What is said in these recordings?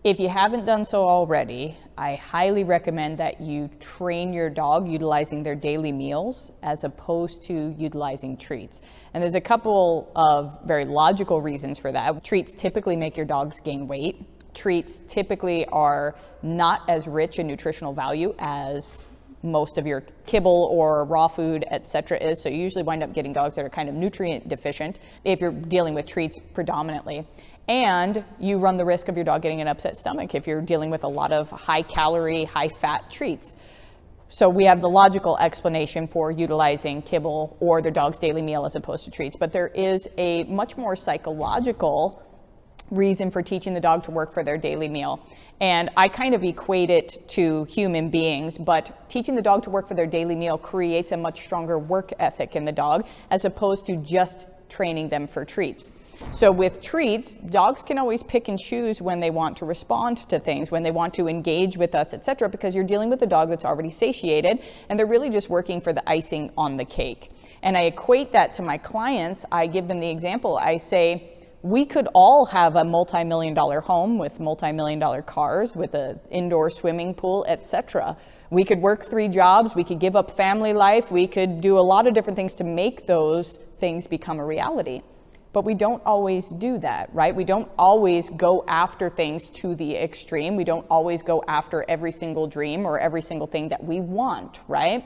If you haven't done so already, I highly recommend that you train your dog utilizing their daily meals as opposed to utilizing treats. And there's a couple of very logical reasons for that. Treats typically make your dogs gain weight. Treats typically are not as rich in nutritional value as most of your kibble or raw food, etc. is. So you usually wind up getting dogs that are kind of nutrient deficient if you're dealing with treats predominantly. And you run the risk of your dog getting an upset stomach if you're dealing with a lot of high calorie, high fat treats. So we have the logical explanation for utilizing kibble or their dog's daily meal as opposed to treats. But there is a much more psychological reason for teaching the dog to work for their daily meal. And I kind of equate it to human beings, but teaching the dog to work for their daily meal creates a much stronger work ethic in the dog as opposed to just training them for treats. So with treats, dogs can always pick and choose when they want to respond to things, when they want to engage with us, etc., because you're dealing with a dog that's already satiated and they're really just working for the icing on the cake. And I equate that to my clients. I give them the example. I say, we could all have a multi-million-dollar home with multi-million-dollar cars, with an indoor swimming pool, etc. We could work 3 jobs, we could give up family life, we could do a lot of different things to make those things become a reality. But we don't always do that, right? We don't always go after things to the extreme. We don't always go after every single dream or every single thing that we want, right?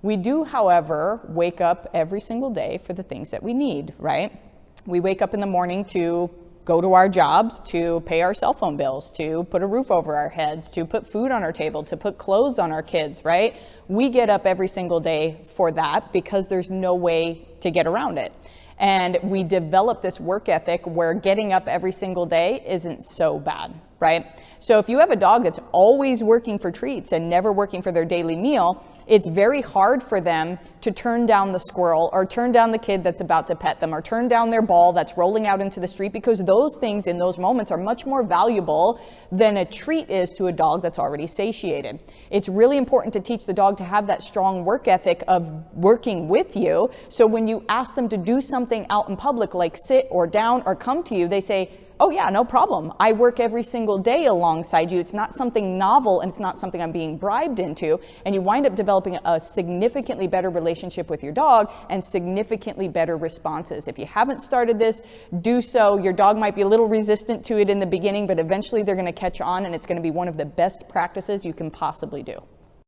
We do, however, wake up every single day for the things that we need, right? We wake up in the morning to go to our jobs, to pay our cell phone bills, to put a roof over our heads, to put food on our table, to put clothes on our kids, right? We get up every single day for that because there's no way to get around it. And we develop this work ethic where getting up every single day isn't so bad, right? So if you have a dog that's always working for treats and never working for their daily meal, it's very hard for them to turn down the squirrel or turn down the kid that's about to pet them or turn down their ball that's rolling out into the street, because those things in those moments are much more valuable than a treat is to a dog that's already satiated. It's really important to teach the dog to have that strong work ethic of working with you. So when you ask them to do something out in public, like sit or down or come to you, they say, oh yeah, no problem. I work every single day alongside you. It's not something novel and it's not something I'm being bribed into. And you wind up developing a significantly better relationship with your dog and significantly better responses. If you haven't started this, do so. Your dog might be a little resistant to it in the beginning, but eventually they're going to catch on and it's going to be one of the best practices you can possibly do.